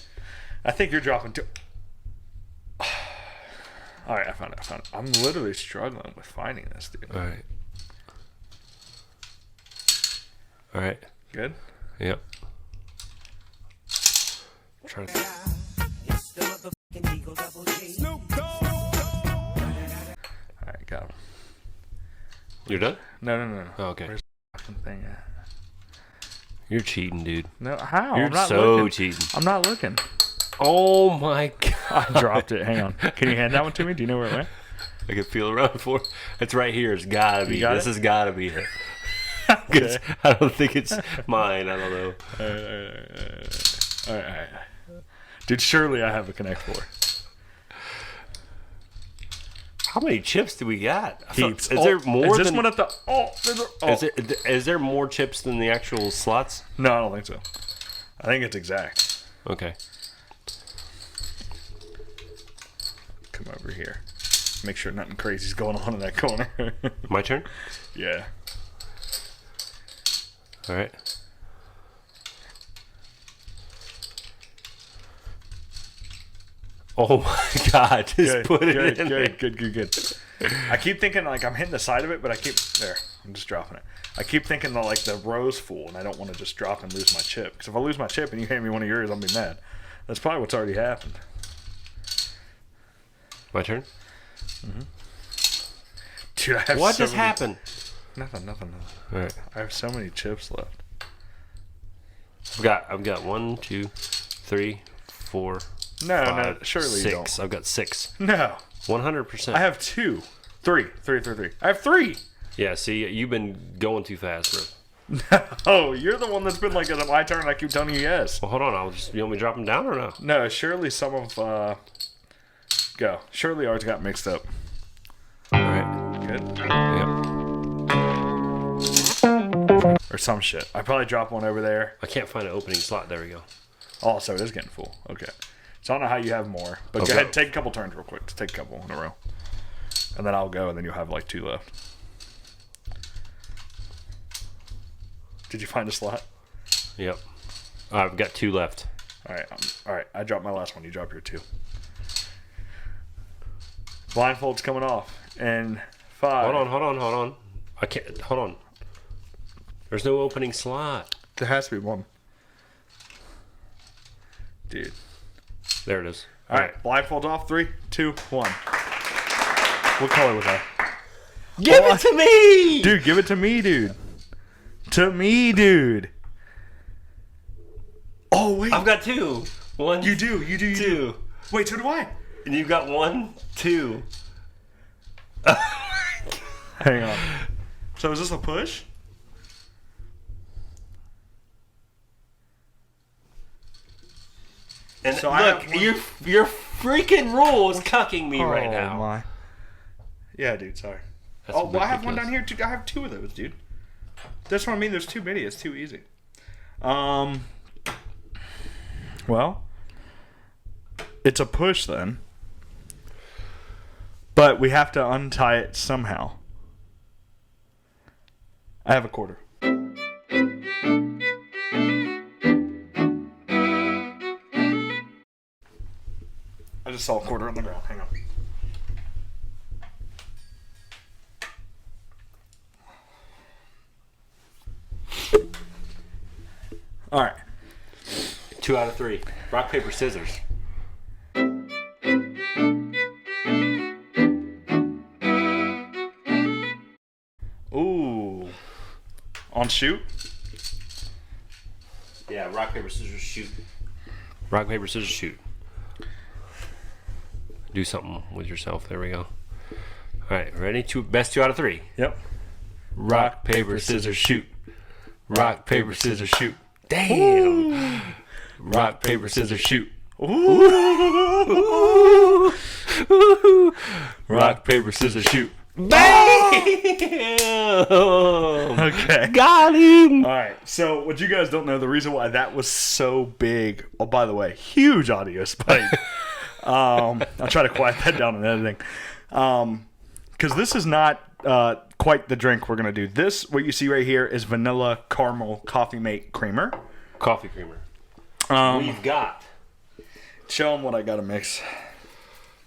I think you're dropping 2. All right, I found it. I'm literally struggling with finding this, dude. All right. Good? Yep. trying to think. All right, got him. You're done? No. Oh, okay. Where's the fucking thing at? You're cheating, dude. No, how? You're I'm not so looking. cheating. I'm not looking. Oh my god! I dropped it. Hang on. Can you hand that one to me? Do you know where it went? I can feel around for it. It's right here. It's gotta be. got This it? has gotta be it. Okay. I don't think it's mine. I don't know. All right. Dude, surely I have a Connect 4. How many chips do we got? Heaps. Is there more Is this than? one at the? Is there more chips than the actual slots? No, I don't think so. I think it's exact. Okay. Come over here. Make sure nothing crazy's going on in that corner. My turn. Yeah. All right. Oh my god! Just put it in there. Good. I keep thinking like I'm hitting the side of it, but I keep there. I'm just dropping it. I keep thinking that like the row's full, and I don't want to just drop and lose my chip. Because if I lose my chip and you hand me one of yours, I'll be mad. That's probably what's already happened. My turn. Dude, I have What so just many... happened? Nothing. All right. I have so many chips left. I've got 1, 2, 3, 4. No, 5, surely 6. you don't. I've got 6. No. 100%. I have 2. 3. I have 3. Yeah. See, you've been going too fast, bro. Oh, you're the one that's been like, it's my turn, and I keep telling you yes. Well, hold on. You want me to drop them down or no? No, surely some of, go. Surely ours got mixed up. All right. Good. Yep. Or some shit. I probably dropped one over there. I can't find an opening slot. There we go. Oh, so it is getting full. Okay. So I don't know how you have more. But Okay. go ahead, take a couple turns real quick. Just take a couple in a row. And then I'll go, and then you'll have like 2 left. Did you find a slot? Yep. I've got 2 left. All right. I dropped my last one. You drop your 2. Blindfold's coming off. And 5. Hold on. I can't. Hold on. There's no opening slot. There has to be one. Dude. There it is. All right. Blindfold's off. 3, 2, 1. What color was that? Give it to me! Dude, give it to me, dude. To me, dude. Oh, wait. I've got 2. 1. You do. 2. Wait, so do I. And you've got 1, 2. Hang on. So is this a push? And So I look, have one- your freaking rule is cucking me right now. My. Yeah, dude, sorry. That's I have one ridiculous. down here too. I have 2 of those, dude. That's what I mean. There's too many. It's too easy. Well, it's a push then. But we have to untie it somehow. I have a quarter. I just saw a quarter on the ground. Hang on. All right. 2 out of 3. Rock, paper, scissors. Ooh. On shoot? Yeah, rock, paper, scissors, shoot. Rock, paper, scissors, shoot. Do something with yourself. There we go. All right, ready? Best 2 out of 3. Yep. Rock, paper, scissors, shoot. Rock, paper, scissors, shoot. Damn. Rock, paper, scissors, shoot. Ooh. Rock, paper, scissors, shoot. Bam! Okay. Got him. All right. So, what you guys don't know, the reason why that was so big. Oh, by the way, huge audio spike. I'll try to quiet that down in editing. Because this is not quite the drink we're gonna do. This, what you see right here, is vanilla caramel coffee mate creamer. Coffee creamer. We've got Show them what I gotta mix.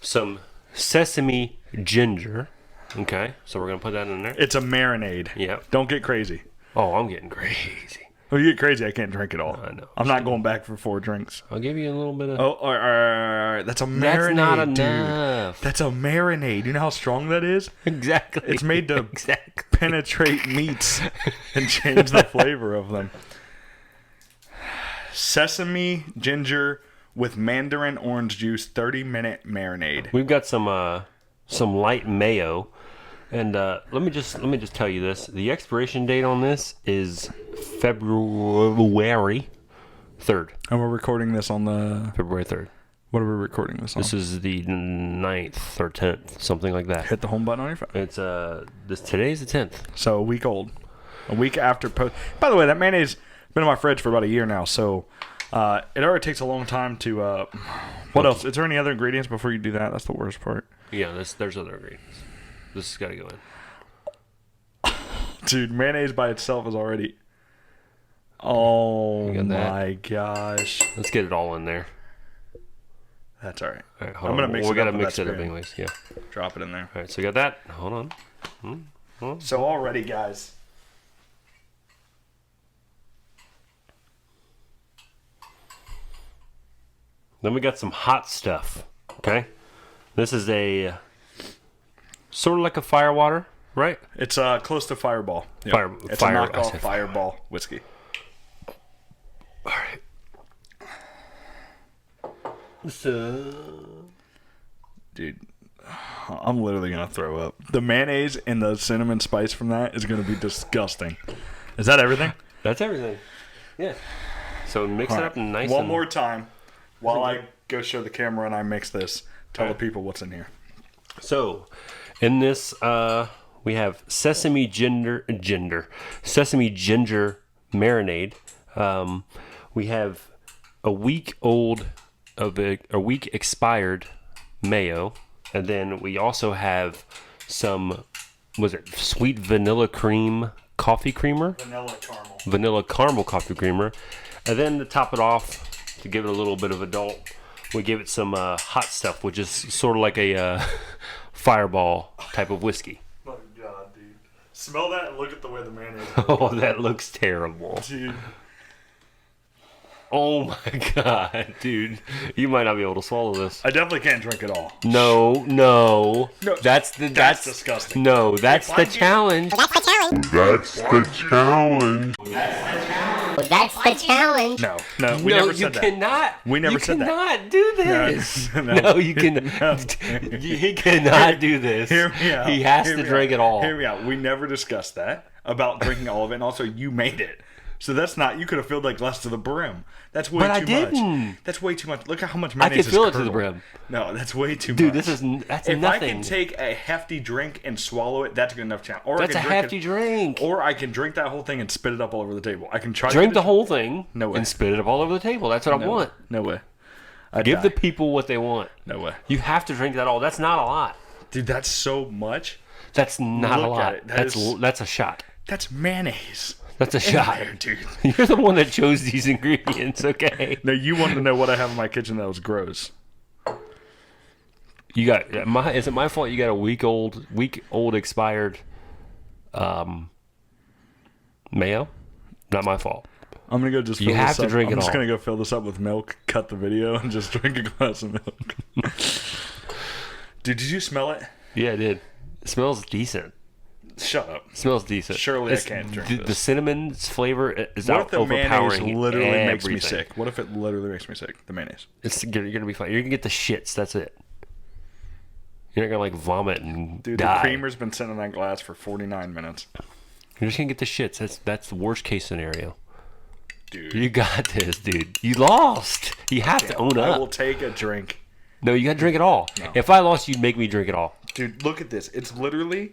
some sesame ginger. Okay, so we're gonna put that in there. It's a marinade. Yep. Don't get crazy. Oh, I'm getting crazy. When you get crazy, I can't drink it all. I know. I'm not going back for 4 drinks. I'll give you a little bit of. Oh, all right. That's a marinade, That's not dude. enough. That's a marinade. You know how strong that is? Exactly. It's made to exactly. penetrate meats and change the flavor of them. Sesame ginger with mandarin orange juice, 30-minute marinade. We've got some light mayo, and let me just tell you this: the expiration date on this is February 3rd. And we're recording this on the... February 3rd. What are we recording this on? This is the 9th or 10th, something like that. Hit the home button on your phone. It's today's the 10th. So a week old. A week after post. By the way, that mayonnaise has been in my fridge for about a year now, so it already takes a long time to... what else? Is there any other ingredients before you do that? That's the worst part. Yeah, there's other ingredients. This has got to go in. Dude, mayonnaise by itself is already... Oh got that. my gosh. Let's get it all in there. That's all right. All right, hold I'm going on. to mix We it got to up with mix that it up spoon. anyways. Yeah. Drop it in there. All right, so we got that. Hold on. So already, guys... Then we got some hot stuff. Okay, this is a sort of like a firewater, right? It's close to Fireball. Yep. It's a I knockoff said Fireball whiskey. All right. So, Dude, I'm literally going to throw up. The mayonnaise and the cinnamon spice from that is going to be disgusting. Is that everything? that's everything. Yeah. So mix All it right. up nice. One and, more time while I go show the camera and I mix this. Tell All the right. people what's in here. So, in this, we have sesame ginger marinade. We have a week expired mayo, and then we also have some, sweet vanilla cream coffee creamer, vanilla caramel coffee creamer, and then to top it off, to give it a little bit of adult, we give it some hot stuff, which is sort of like a fireball type of whiskey. Oh, God, dude. Smell that and look at the way the mayonnaise Oh, that looks terrible. Dude. Oh my God, dude. You might not be able to swallow this. I definitely can't drink it all. No. No, That's disgusting. No, that's If the I get- challenge. That's the challenge. No, we No, never you said that. cannot. We never you said that. cannot do this. No. No, you cannot. He cannot do this. Hear me out. He has Hear to me drink out. it all. Hear me out. We never discussed that about drinking all of it, and also you made it. So that's not. You could have filled like less to the brim. That's way But I too didn't. much. That's way too much. Look at how much I mayonnaise can fill is it to the curdled. brim. No, that's way too Dude, much. that's if nothing. I can take a hefty drink and swallow it, that's a good enough challenge. Or That's I a can drink hefty it, drink. Or I can drink that whole thing and spit it up all over the table. I can try to Drink get the it- whole thing No way. and spit it up all over the table. That's what I No want. way. No way. I'd Give die. the people what they want. No way. You have to drink that all. That's not a lot. Dude, that's so much. That's not a Look at lot. it. That is- That's a shot. That's mayonnaise. That's a In shot. there, dude. You're the one that chose these ingredients, okay? No, you wanted to know what I have in my kitchen that was gross. You got is it my fault you got a week old expired mayo? Not my fault. I'm gonna go just. You fill have this to up. drink I'm it just all. gonna go fill this up with milk, cut the video, and just drink a glass of milk. Dude, did you smell it? Yeah, it did. It smells decent. Shut up. It smells decent. Surely I can't drink the this. cinnamon's flavor is What if the overpowering mayonnaise literally makes me everything. sick? What if it literally makes me sick? The mayonnaise. You're gonna be fine. You're gonna get the shits. That's it. You're not gonna like vomit and Dude, die. the creamer's been sitting in that glass for 49 minutes. You're just gonna get the shits. That's the worst case scenario. Dude. You got this, dude. You lost. You have to own I will up. take a drink. No, you gotta drink it all. If I lost, you'd make me drink it all. Dude, look at this. It's literally...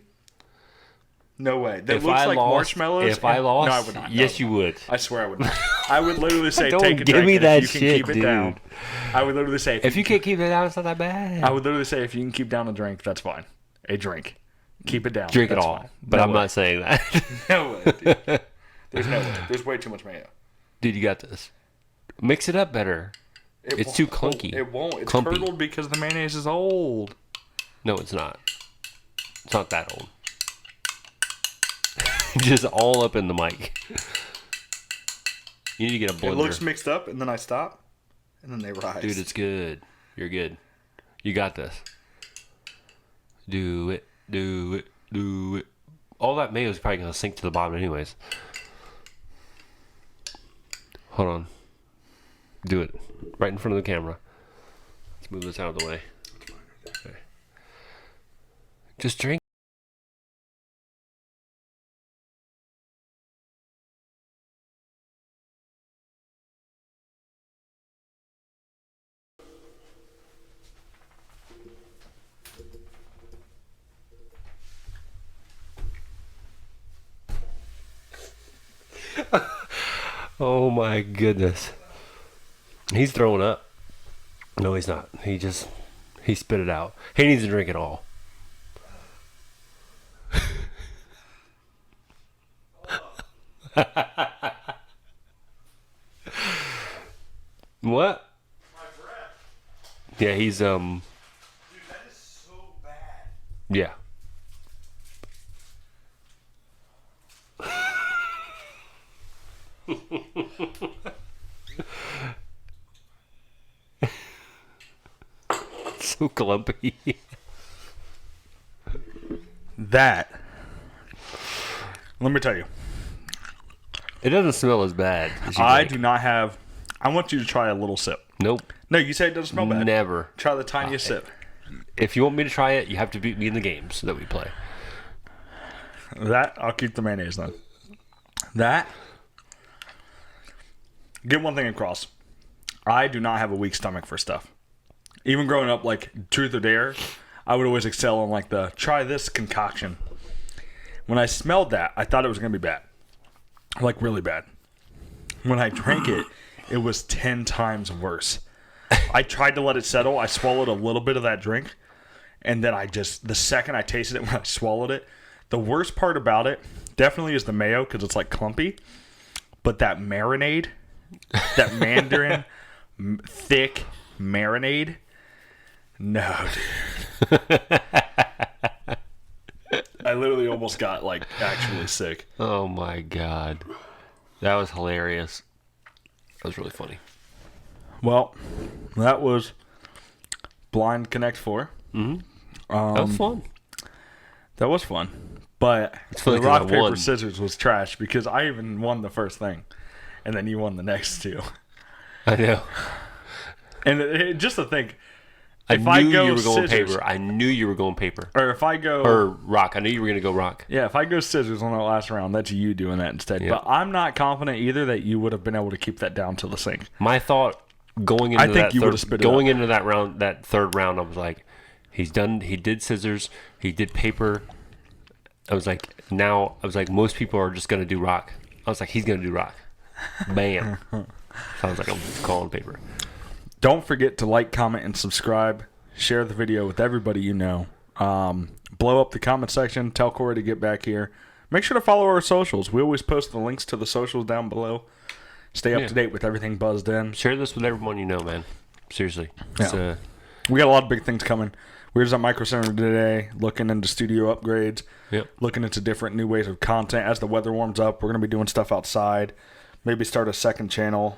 No way. That If looks I like lost, marshmallows. if I lost, No, I would not. yes, No, you would. I swear I would not. I would literally say, Don't take a give drink. me and that if you shit, can keep it dude. down. I would literally say, If you can't keep it down, it's not that bad. I would literally say, if you can keep down a drink, that's fine. A drink. Keep it down. drink it That's all. fine. But No I'm way. not saying that. No way, dude. There's no way. There's way too much mayo. Dude, you got this. Mix it up better. It It's won't- too clunky. It won't. It's Clumpy. curdled because the mayonnaise is old. No, it's not. It's not that old. Just all up in the mic. You need to get a blender. It looks mixed up, and then I stop, and then they rise. Dude, it's good. You're good. You got this. Do it. Do it. Do it. All that mayo is probably going to sink to the bottom anyways. Hold on. Do it. Right in front of the camera. Let's move this out of the way. Okay. Just drink. Oh my goodness. He's throwing up. No, he's not. He spit it out. He needs to drink it all. What? My breath. Yeah, he's Dude, that is so bad. yeah. So clumpy. That. Let me tell you. It doesn't smell as bad as you I think. do not have. I want you to try a little sip. Nope. No, you say it doesn't smell bad. Never. Try the tiniest sip. If you want me to try it, you have to beat me in the games that we play. That, I'll keep the mayonnaise then. That. Get one thing across. I do not have a weak stomach for stuff. Even growing up, like, Truth or Dare, I would always excel on, like, the try this concoction. When I smelled that, I thought it was going to be bad. Like, really bad. When I drank it, it was 10 times worse. I tried to let it settle. I swallowed a little bit of that drink. And then the second I tasted it when I swallowed it, the worst part about it definitely is the mayo because it's, like, clumpy. But that marinade, that Mandarin thick marinade, no, dude. I literally almost got, like, actually sick. Oh my god. That was hilarious. That was really funny. Well, that was Blind Connect 4. That was fun. That was fun. But funny the 'cause rock, I paper, won. scissors was trash because I even won the first thing. And then you won the next two. I know. And just to think, I if knew I go you were going scissors, paper. I knew you were going paper. or if I go... Or rock. I knew you were going to go rock. Yeah, if I go scissors on that last round, that's you doing that instead. Yeah. But I'm not confident either that you would have been able to keep that down to the sink. My thought going into I think that you third, would've spit it going out. into that round, that third round, I was like, he did scissors, he did paper. I was like, most people are just going to do rock. I was like, he's going to do rock. Bam. Sounds like I'm calling paper. Don't forget to like, comment, and subscribe. Share the video with everybody you know. Blow up the comment section. Tell Corey to get back here. Make sure to follow our socials. We always post the links to the socials down below. Stay up to date with everything buzzed in. Share this with everyone you know, man. Seriously. Yeah. We got a lot of big things coming. We was at Micro Center today, looking into studio upgrades, Yep. looking into different new ways of content. As the weather warms up, we're going to be doing stuff outside. Maybe start a second channel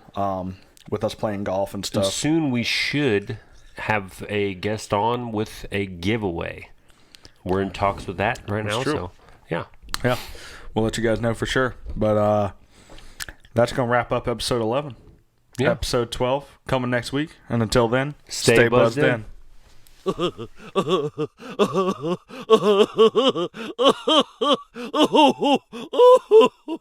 with us playing golf and stuff. Soon we should have a guest on with a giveaway. We're in talks with that right now. true. So, yeah. Yeah, we'll let you guys know for sure. But that's going to wrap up episode 11. Yeah. Episode 12 coming next week. And until then, Stay buzzed buzzed in. in.